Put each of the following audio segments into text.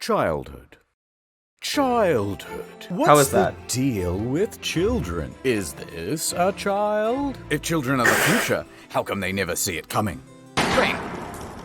Childhood. Childhood. What's How is the that? deal with children? Is this a child? If children are the future, how come they never see it coming? Bang!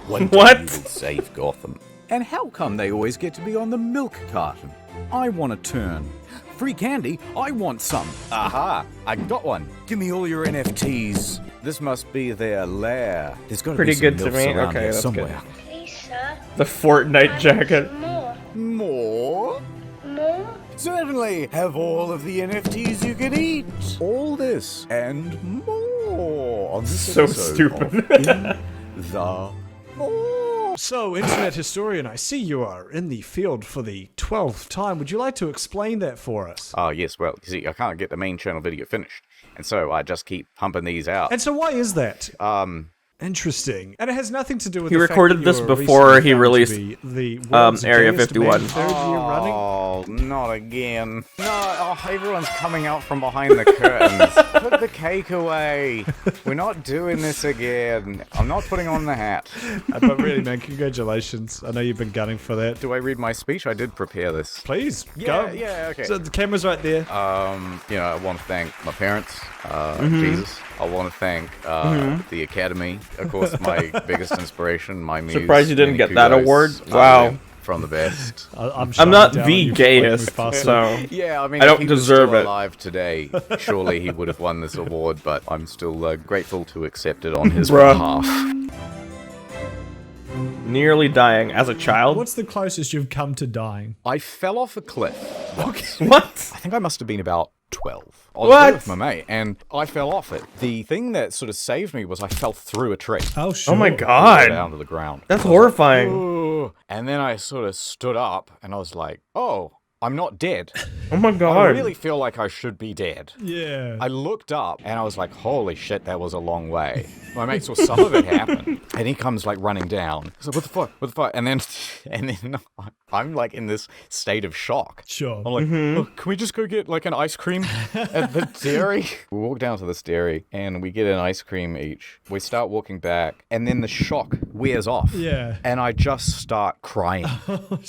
One day What? you will save Gotham. And how come they always get to be on the milk carton? I want a turn. Free candy? I want some. Aha! I got one. Give me all your NFTs. This must be their lair. There's got to Pretty be some good to milfs me. around Okay, here that's somewhere. Please, sir. The Fortnite jacket. More. More? More? Certainly. Have all of the NFTs you can eat. All this and more. On this So episode stupid. of In the More. So, Internet Historian, I see you are in the field for the 12th time. Would you like to explain that for us? Oh, yes. Well, you see, I can't get the main channel video finished. And so I just keep pumping these out. And so why is that? Interesting. And it has nothing to do with He the fact recorded that this you were before recently he found to released, be the world's Area gayest 51. man, third year running. Oh, not again. No, everyone's coming out from behind the curtains. Put the cake away. We're not doing this again. I'm not putting on the hat. But really, man, congratulations. I know you've been gunning for that. Do I read my speech? I did prepare this. Please, go. Yeah, okay. So the camera's right there. I want to thank my parents, Jesus. I want to thank the Academy, of course, my biggest inspiration, my muse. Surprised you didn't Many get that kudos. award? I Wow. live from the best. I'm not the gayest, so Yeah, I mean, I if don't he was deserve still it. alive today, surely he would have won this award, but I'm still grateful to accept it on his Bruh. behalf. nearly dying as a child. What's the closest you've come to dying? I fell off a cliff once. What? I think I must have been about 12. I was What? there with my mate, and I fell off it. The thing that sort of saved me was I fell through a tree. Oh, sure. Oh my Down god. to the ground. That's horrifying. Ooh. And then I sort of stood up, and I was like, oh, I'm not dead. Oh my I god. really feel like I should be dead. Yeah. I looked up, and I was like, holy shit, that was a long way. My mate saw some of it happen, and he comes like running down. He's like, what the fuck? What the fuck? And then I'm like in this state of shock. Sure. I'm like, oh, can we just go get like an ice cream at the dairy? We walk down to this dairy and we get an ice cream each. We start walking back and then the shock wears off. Yeah. And I just start crying. Oh.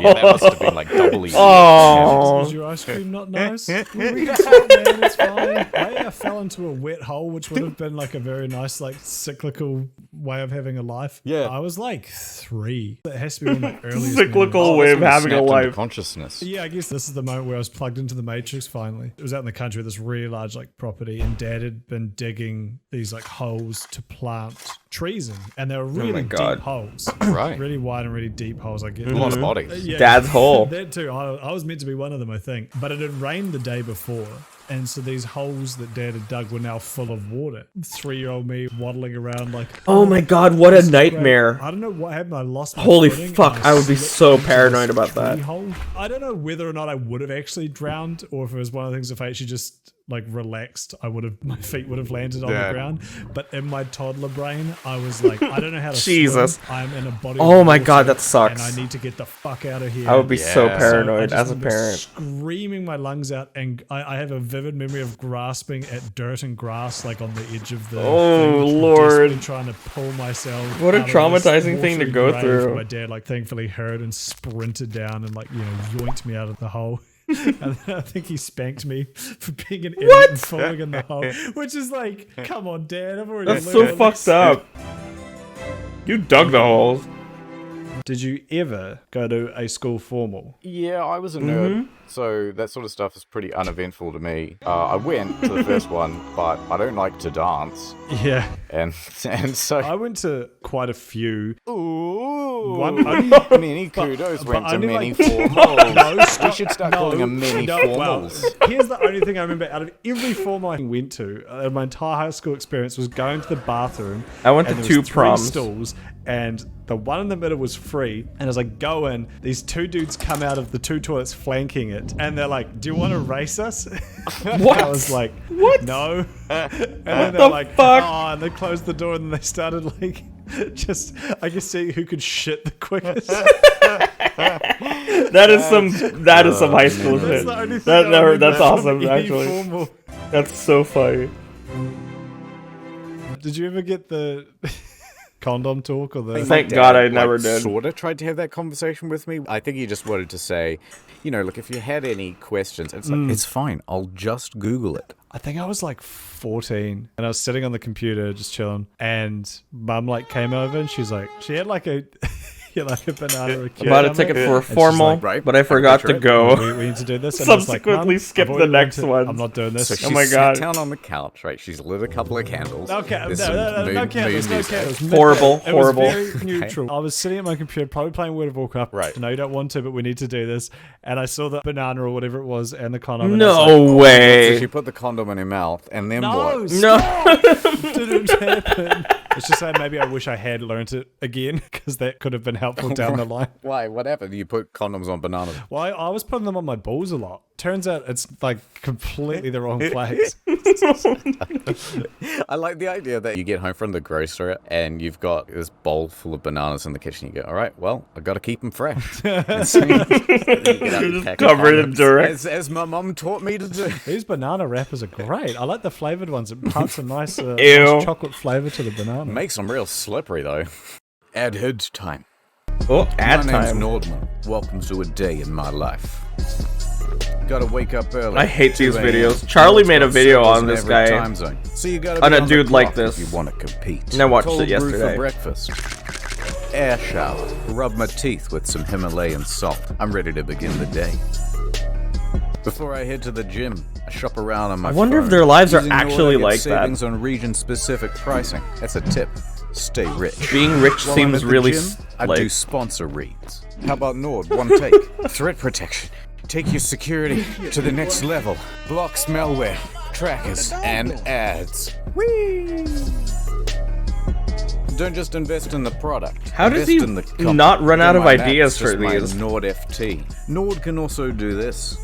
Yeah, that must have been like doubly. Oh. Was your ice cream not nice? We can talk, man, it's fine. I fell into a wet hole, which would have been like a very nice, like, cyclical way of having a life. Yeah. I was like 3. It has to be one of my earliest Cyclical memories. way of having a Snapped into life. consciousness. Yeah, I guess this is the moment where I was plugged into the Matrix finally. It was out in the country with this really large like property, and Dad had been digging these like holes to plant trees in, and they were really God. deep holes. Right. Really wide and really deep holes. I get A lot of bodies. Yeah. Dad's hole. That too. I was meant to be one of them, I think. But it had rained the day before. And so these holes that Dad had dug were now full of water. 3-year-old me waddling around like... Oh my god, what a this is great. nightmare. I don't know what happened. I lost my Holy footing fuck, and I would be slipped so into paranoid this about tree that. hole. I don't know whether or not I would have actually drowned, or if it was one of the things if I actually just like relaxed, my feet would have landed on Yeah. the ground. But in my toddler brain, I was like, I don't know how to Jesus. swim. I'm in a body Oh of my water, god, that sucks. and I need to get the fuck out of here. I would be so Yeah. paranoid So I as just a remember parent. screaming my lungs out, and I have a vivid memory of grasping at dirt and grass, like on the edge of the. Oh, thing, Lord. desperately trying to pull myself. What a out of this traumatizing thing to watery go grave. through. My dad, like, thankfully heard and sprinted down and, like, yoinked me out of the hole. And then I think he spanked me for being an idiot and falling in the hole, which is like, come on, Dad, I've already. That's learned so my fucked lesson. up. You dug the holes. Did you ever go to a school formal? Yeah, I was a nerd, so that sort of stuff is pretty uneventful to me. I went to the first one, but I don't like to dance, Yeah. and so I went to quite a few. ooh, One only- many kudos went to only, many like- formals. No, We stop. should start No, calling them mini no, well, formals. here's the only thing I remember out of every formal I went to, my entire high school experience was going to the bathroom. I went to and there 2 was 3 proms. stalls, and the one in the middle was free. And as I go in, these 2 dudes come out of the 2 toilets flanking it, and they're like, "Do you want to race us?" What? I was like, What? No. And then the they're like, fuck? "Oh," and they closed the door, and then they started like. Just, I guess, see who could shit the quickest. That is some high school That's shit. the only thing I remember That's from awesome, any actually. formal. That's so funny. Did you ever get the condom talk or the? Thank God I never did. Sort of tried to have that conversation with me. I think he just wanted to say, look, if you had any questions, it's like, it's fine. I'll just Google it. I think I was like 14 and I was sitting on the computer just chilling, and Mum like came over and she's like, she had like a like a banana or a I'm about to take it for a formal, right, but I forgot to go. we need to do this. And I was like, Subsequently Mum, skip I've the already next wanted- one. I'm not doing this. So she's Oh my sat God. down on the couch, right? She's lit a couple of candles. Okay, There's no some candles, no music. candles. Horrible, It horrible. was very neutral. I was sitting at my computer, probably playing World of Warcraft. Right. No, you don't want to, but we need to do this. And I saw the banana or whatever it was and the condom. And I was like, No So way. she put the condom in her mouth, and then no, what? No. didn't happen. It's just saying maybe I wish I had learnt it again, because that could have been helpful down the line. Why? What happened? You put condoms on bananas. Well, I was putting them on my balls a lot. Turns out it's like completely the wrong place. I like the idea that you get home from the grocery and you've got this bowl full of bananas in the kitchen. You go, all right, well, I got to keep them fresh. And so you get out your pack of Covered in condoms, Durex. as my mum taught me to do. These banana wrappers are great. I like the flavored ones. It imparts a nice, Ew. nice chocolate flavor to the banana. Makes them real slippery, though. Ad hood time. Oh, ad My name's time. Nordman. Welcome to a day in my life. Gotta wake up early. I hate these 2 a.m. videos. Charlie made a Got video circles on in this every guy. time zone. So you gotta On be a the dude like clock if this. You want to compete. And I watched Cold it brew yesterday. for breakfast. Air shower. Rub my teeth with some Himalayan salt. I'm ready to begin the day. Before I head to the gym, I shop around on my I wonder if phone, their lives are using Nord actually to get like that. savings on region-specific pricing. That's a tip. Stay rich. Being rich While I'm seems at the really gym, I like do sponsor reads. How about Nord? One take. Threat protection. Take your security to the next level. Blocks malware, trackers, and ads. Whee! Don't just invest in the product. How does Invest he in the company. not run out Do of my ideas maps, for just my these? Nord FT. Nord can also do this.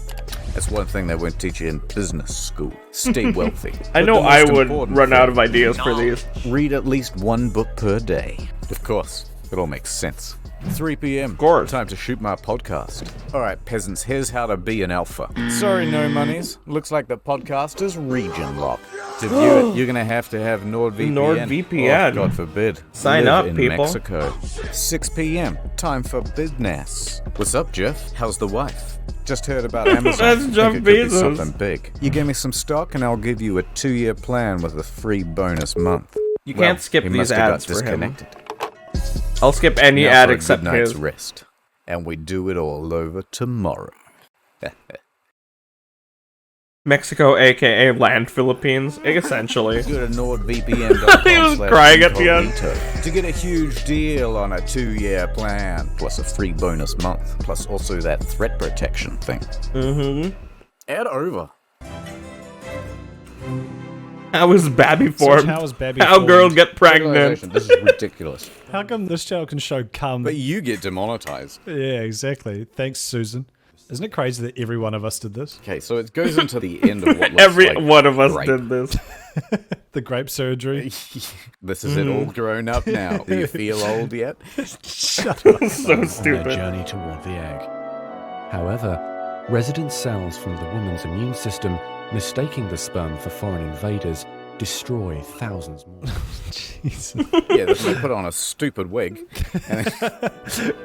That's one thing they won't teach you in business school. Stay wealthy. I But know the I most would important run out thing, of ideas for these. read at least one book per day. Of course, it all makes sense. 3 p.m. course. Time to shoot my podcast. All right, peasants, here's how to be an alpha. Sorry, no monies. Looks like the podcast is region locked. To view it, you're going to have NordVPN. NordVPN. Oh, God forbid. Sign Live up, in people. Mexico. 6 p.m. Time for business. What's up, Jeff? How's the wife? Just heard about Amazon. That's Think Jeff it could be Bezos. something big. You give me some stock and I'll give you a 2-year plan with a free bonus month. You can't skip he these must have ads got for him. disconnected. I'll skip any Now ad for a except good night's his. rest. And we do it all over tomorrow. Mexico, aka Land Philippines, essentially. Go to NordVPN.com. He was crying at the end. Incognito to get a huge deal on a 2-year plan, plus a free bonus month, plus also that threat protection thing. Mm-hmm. Ad over. How is Babby Search formed? how is Babby How girls formed. get pregnant? This is ridiculous. How come this channel can show cum? But you get demonetized. Yeah, exactly. Thanks, Susan. Isn't it crazy that every one of us did this? Okay, so it goes into the end of what looks Every like one of us grape. did this. The grape surgery. This is it all grown up now. Do you feel old yet? Shut up. So on their stupid. journey toward the egg. However, resident cells from the woman's immune system, mistaking the sperm for foreign invaders, destroy thousands more. Jesus. Yeah, they put on a stupid wig. And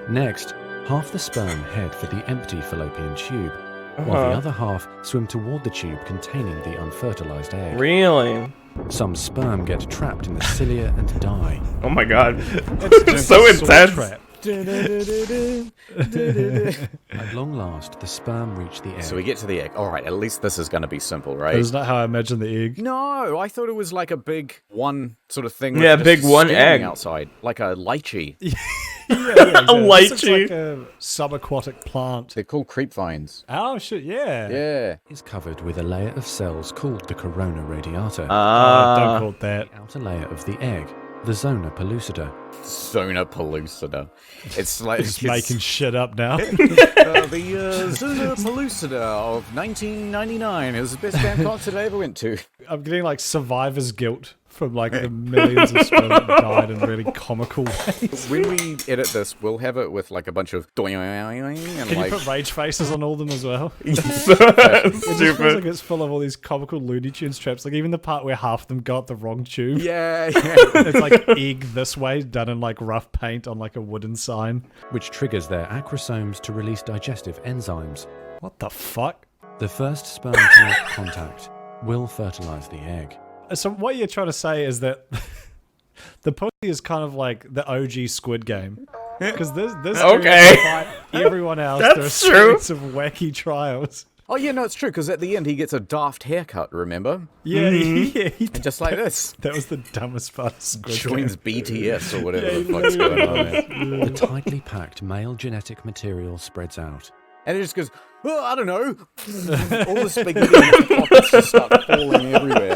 Next, half the sperm head for the empty fallopian tube, while the Uh-huh. other half swim toward the tube containing the unfertilized egg. Really? Some sperm get trapped in the cilia and die. Oh my god. It's so a sword intense. trap. At long last, the sperm reach the egg. so we get to the egg. All right, at least this is going to be simple, right? Isn't that how I imagine the egg? No, I thought it was like a big one sort of thing. with Yeah, just big one standing egg. outside, like a lychee. Yeah, exactly. A This looks lychee. like a subaquatic plant. They're called creep vines. Oh, shit, yeah. Yeah. is covered with a layer of cells called the corona radiata. Don't call it that. the outer layer of the egg, the zona pellucida. Zona pellucida. It's like Just making shit up now. the Zona pellucida of 1999. It was the best damn concert I ever went to. I'm getting like survivor's guilt from like the millions of sperm that died in really comical ways. When we edit this, we'll have it with like a bunch of and Can like you put rage faces on all of them as well? It just feels Stupid. like it's full of all these comical Looney Tunes traps. Like even the part where half of them got the wrong tube. yeah. It's like egg this way, done in like rough paint on like a wooden sign. which triggers their acrosomes to release digestive enzymes. What the fuck? The first sperm to make contact will fertilize the egg. So what you're trying to say is that the pussy is kind of like the OG Squid Game. Because this Okay. fight everyone else. That's there are true. series of wacky trials. Oh yeah, no, it's true because at the end he gets a daft haircut. Remember? Yeah, yeah. He did. Just like this. That was the dumbest part of Squid Joins Game. BTS or whatever Yeah, the fuck's going on there. The tightly packed male genetic material spreads out. And it just goes, oh, I don't know. All the spaghetti in the pockets just start falling everywhere.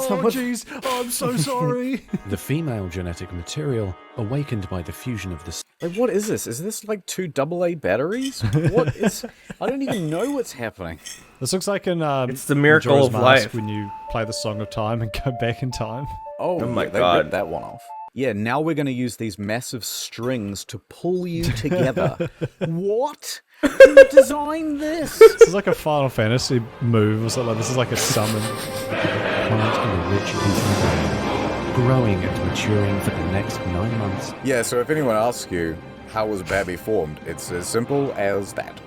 Oh jeez, oh, I'm so sorry. The female genetic material, awakened by the fusion of the Like, what is this? Is this like 2 AA batteries? What is... I don't even know what's happening. This looks like an It's the miracle Majora's of Mask life. when you play the Song of Time and go back in time. Oh my yeah, they God. ripped that one off. Yeah, now we're going to use these massive strings to pull you together. What? Who designed this? This is like a Final Fantasy move or something. Like this is like a summon. plant in a rich embryo, growing and maturing for the next 9 months. Yeah, so if anyone asks you, how was Babby formed? It's as simple as that.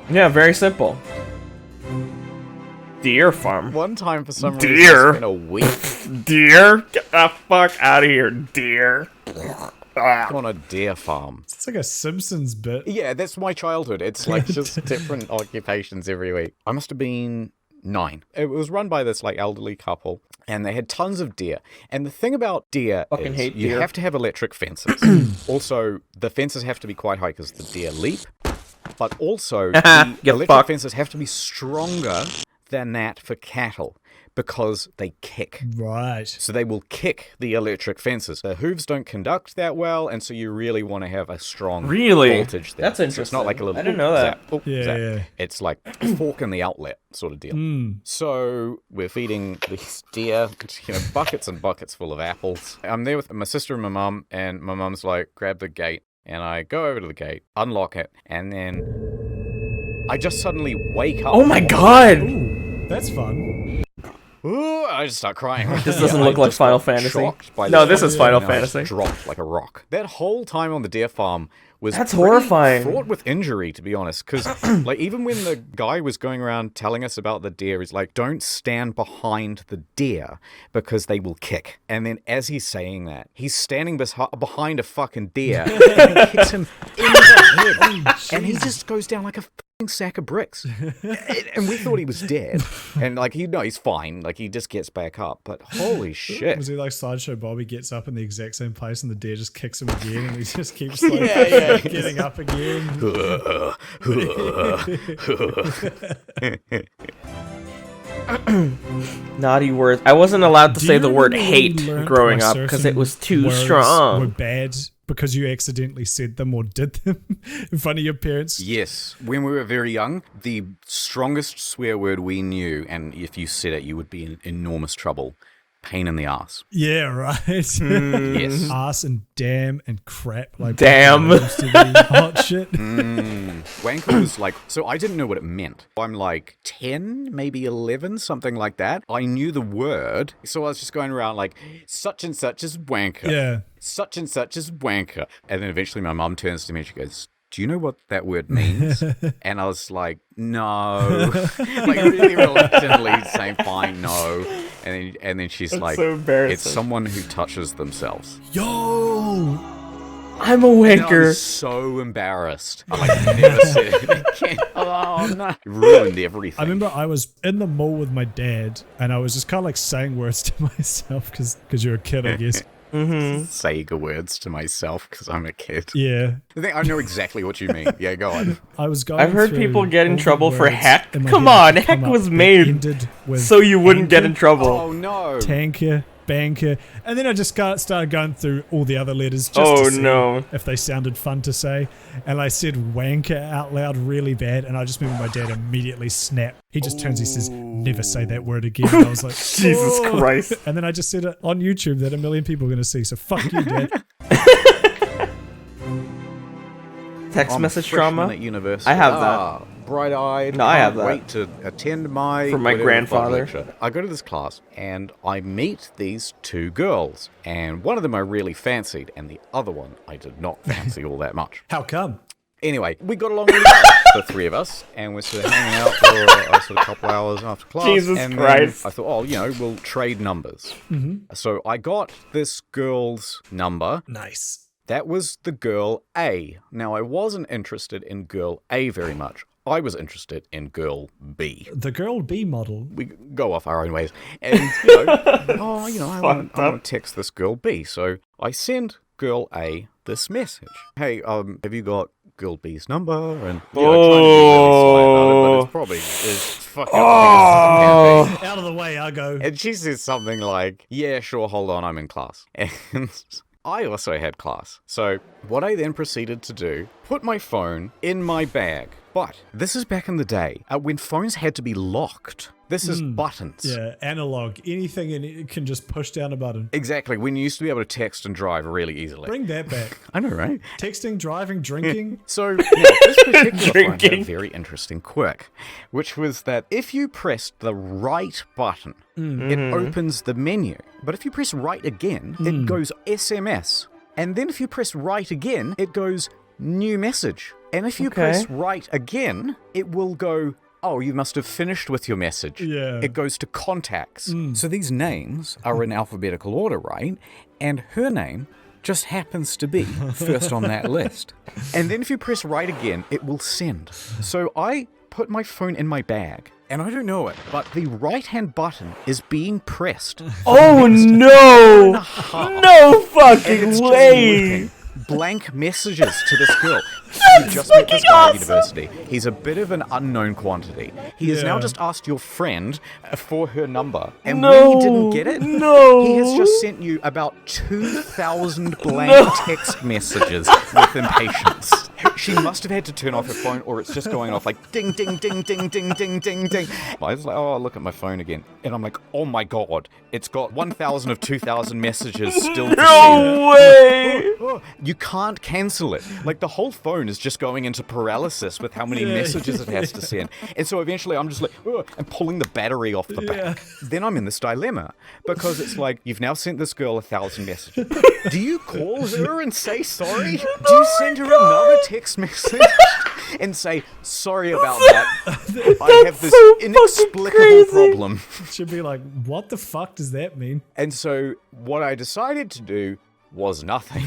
Yeah, very simple. Deer farm. One time for some Deer. reason, it's been a week Deer? Get the fuck out of here, deer. on a deer farm. It's like a Simpsons bit. Yeah, that's my childhood. It's like just different occupations every week. I must have been 9. It was run by this like elderly couple, and they had tons of deer. And the thing about deer Fucking is hate you deer. have to have electric fences. Also, the fences have to be quite high because the deer leap. But also, the Get electric fucked. fences have to be stronger than that for cattle because they kick. Right. So they will kick the electric fences. The hooves don't conduct that well, and so you really want to have a strong Really? voltage there. That's So it's not like a little. I didn't know that. Zap, Yeah, zap. yeah. It's like a fork in the outlet sort of deal. So we're feeding these deer, buckets and buckets full of apples. I'm there with my sister and my mum, and my mum's like, grab the gate, and I go over to the gate, unlock it, and then I just suddenly wake up. Oh my god! That's fun. Ooh, I just start crying. This doesn't look like Final Fantasy. Shocked by No, this is Final and I just Fantasy. dropped like a rock. That whole time on the deer farm was That's pretty horrifying. fraught with injury, to be honest. Because like even when the guy was going around telling us about the deer, he's like, "Don't stand behind the deer because they will kick." And then as he's saying that, he's standing behind a fucking deer and he kicks him in the head, and he just goes down like a fucking sack of bricks. And we thought he was dead, and like he's fine. Like he just gets back up, but holy shit. Was he like Sideshow Bob? He gets up in the exact same place and the deer just kicks him again and he just keeps like Yeah. getting up again. Naughty words. I wasn't allowed to Do say you the word remember when hate you learnt growing why up because it certain was too words strong. Were bad because you accidentally said them or did them in front of your parents. Yes, when we were very young, the strongest swear word we knew, and if you said it, you would be in enormous trouble. Pain in the ass. Yeah, right. Yes. Ass and damn and crap. Like Damn. used to be hot shit. Wanker was like, so I didn't know what it meant. I'm like 10, maybe 11, something like that. I knew the word, so I was just going around like, such and such is wanker. Yeah. Such and such is wanker. And then eventually my mum turns to me and she goes, do you know what that word means? And I was like, no. Like really reluctantly saying, fine, no. And then she's like, so embarrassing. it's someone who touches themselves. Yo. I'm a And I wanker. was so embarrassed. I'm like, never said it again. Oh no. Ruined everything. I remember I was in the mall with my dad and I was just kind of like saying words to myself because you're a kid, I guess. Sega words to myself because I'm a kid. Yeah. I think I know exactly what you mean. Yeah, go on. I was going I've heard through people get in all the trouble for words heck. in my Come head on, that come heck up was that made ended with so you wouldn't get in anchor, trouble. Oh no. tanker, banker. And then I just started going through all the other letters just to see if they sounded fun to say. And I said wanker out loud really bad. And I just remember my dad immediately snapped. He just turns, he says, never say that word again. And I was like, Jesus Christ. And then I just said it on YouTube that 1 million people are going to see. So fuck you, Dad. Text message trauma? At university. I have that. Bright-eyed. No, I have that. Wait to attend my From my grandfather. lecture. I go to this class and I meet these two girls, and one of them I really fancied, and the other one I did not fancy all that much. How come? Anyway, we got along really well, the three of us, and we're sort of hanging out for a sort of couple hours after class. Jesus and Christ. I thought, we'll trade numbers. So I got this girl's number. Nice. That was the girl A. Now, I wasn't interested in girl A very much. I was interested in girl B. The girl B model. We go off our own ways. And, I want to text this girl B. So I send girl A this message. Hey, have you got girl B's number? And, trying to be really sly about it, but it's probably fucking Out of the way, I go. And she says something like, yeah, sure, hold on, I'm in class. And I also had class. So what I then proceeded to do, put my phone in my bag. But this is back in the day when phones had to be locked. This is buttons. Yeah, analog. Anything and it can just push down a button. Exactly. When you used to be able to text and drive really easily. Bring that back. I know, right? Texting, driving, drinking. So this particular phone had a very interesting quirk, which was that if you pressed the right button, it opens the menu. But if you press right again, it goes SMS. And then if you press right again, it goes new message. And if you press right again, it will go, oh, you must have finished with your message. Yeah. It goes to contacts. So these names are in alphabetical order, right? And her name just happens to be first on that list. And then if you press right again, it will send. So I put my phone in my bag, and I don't know it, but the right-hand button is being pressed. Oh no! No fucking way! Blank messages to this girl. You just met this guy at university. He's a bit of an unknown quantity. He has now just asked your friend for her number. And when he didn't get it, he has just sent you about 2,000 blank text messages with impatience. She must have had to turn off her phone, or it's just going off like ding, ding, ding, ding, ding, ding, ding, ding. I was like, oh, I'll look at my phone again. And I'm like, oh my God, it's got 1,000 of 2,000 messages still to send. No way! You can't cancel it. Like, the whole phone is just going into paralysis with how many messages it has to send. And so eventually I'm just like, I'm pulling the battery off the back. Then I'm in this dilemma, because it's like, you've now sent this girl 1,000 messages. Do you call her and say sorry? Do you send her another text message and say, sorry about that? I have this inexplicable problem. She'd be like, what the fuck does that mean? And so what I decided to do was nothing.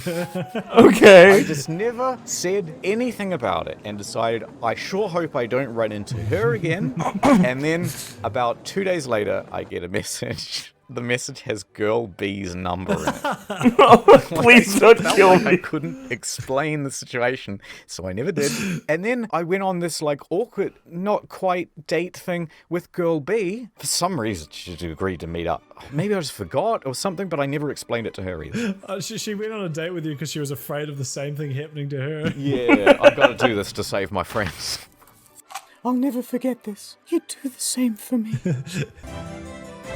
Okay. I just never said anything about it and decided I sure hope I don't run into her again. And then about 2 days later, I get a message. The message has girl B's number in it. Please don't kill me. I couldn't explain the situation, so I never did. And then I went on this like awkward, not quite date thing with girl B. For some reason, she agreed to meet up. Maybe I just forgot or something, but I never explained it to her either. She went on a date with you because she was afraid of the same thing happening to her. Yeah, I've got to do this to save my friends. I'll never forget this. You do the same for me.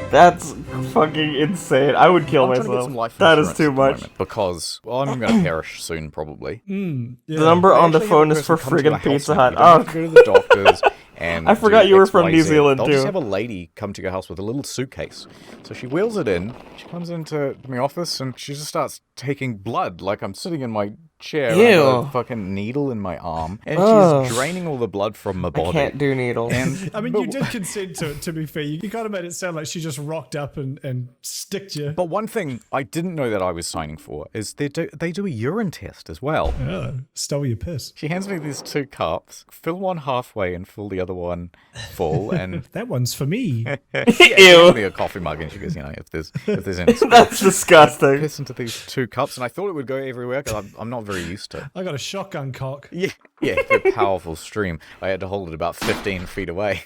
That's fucking insane. I would kill myself. That is too much. Because, well, I'm going to perish soon, probably. The number on the phone is for friggin' Pizza Hut. Oh, go to the doctors. And I forgot you were from New Zealand, They'll too. just have a lady come to your house with a little suitcase. So she wheels it in. She comes into my office and she just starts taking blood. Like I'm sitting in my chair. Ew. I have a fucking needle in my arm. And she's draining all the blood from my body. I can't do needles. And, I mean, you did consent to be fair. You kind of made it sound like she just rocked up and sticked you. But one thing I didn't know that I was signing for is they do a urine test as well. Oh, stole your piss. She hands me these 2 cups, fill one halfway and fill the other one full, and That one's for me. she hands me a coffee mug and she goes, if there's any That's disgusting. piss into these 2 cups, and I thought it would go everywhere because I'm not very used to it. I got a shotgun cock. Yeah, Yeah, a powerful stream. I had to hold it about 15 feet away.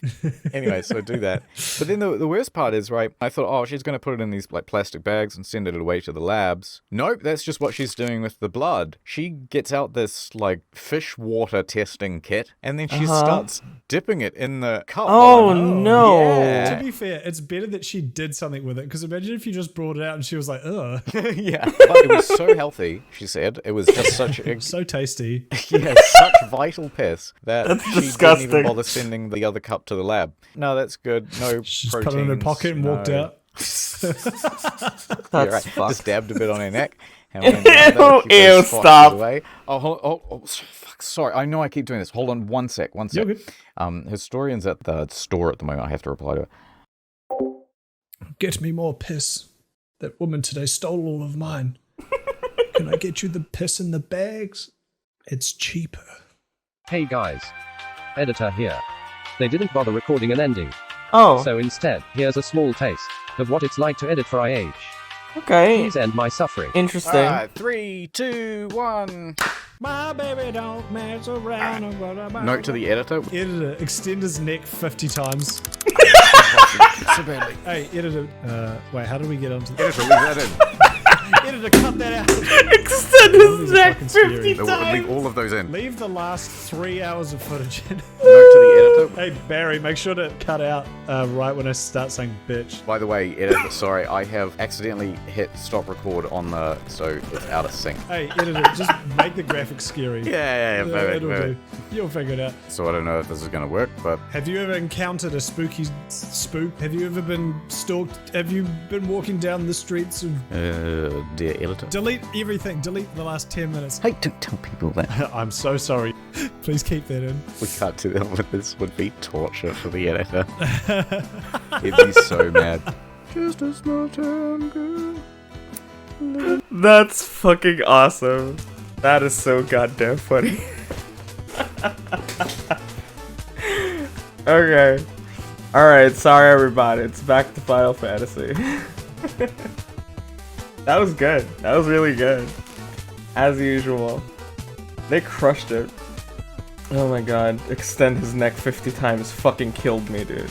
Anyway, so do that. But then the worst part is, right, I thought, oh, she's going to put it in these like plastic bags and send it away to the labs. Nope, that's just what she's doing with the blood. She gets out this like fish water testing kit, and then she starts dipping it in the cup. Oh, no. Yeah. To be fair, it's better that she did something with it, because imagine if you just brought it out and she was like, ugh. Yeah, but it was so healthy, she said. It was just such a... So tasty. Yeah, such vital piss that That's she disgusting. didn't even bother sending the other cup to the lab. No, that's good. No She just proteins. put it in her pocket and walked out. That's Yeah, right. fucked. Just dabbed a bit on her neck. And went down there, keep Ew, those spots stop. away. Oh, fuck, sorry. I know I keep doing this. Hold on one sec. You're good. Historian's at the store at the moment. I have to reply to it. Get me more piss. That woman today stole all of mine. Can I get you the piss in the bags? It's cheaper. Hey guys. Editor here. They didn't bother recording an ending. Oh, So instead, here's a small taste of what it's like to edit for IH. okay. Please end my suffering. Interesting. Alright, 3, 2, 1. My baby don't mess around. Note to the editor. Editor, extend his neck 50 times. So badly. Hey, editor. Wait, how do we get onto the Editor, leave that in. editor? Cut that out. Extend These his are neck fucking scary. 50 Leave times. all of those in. Leave the last 3 hours of footage in. Note to the editor. Hey, Barry, make sure to cut out right when I start saying bitch. By the way, editor, sorry, I have accidentally hit stop record on the, so it's out of sync. Hey, editor, just make the graphics scary. Yeah, It'll do. You'll figure it out. So I don't know if this is going to work, but Have you ever encountered a spooky spook? Have you ever been stalked? Have you been walking down the streets of... dear editor. Delete everything. Delete the last 10 minutes. Hey, don't tell people that. I'm so sorry. Please keep that in. We can't do that with this. Would be torture for the editor. He'd be so mad. Just a small town girl. That's fucking awesome. That is so goddamn funny. Okay. Alright, sorry everybody. It's back to Final Fantasy. That was good. That was really good. As usual. They crushed it. Oh my god. Extend his neck 50 times fucking killed me, dude.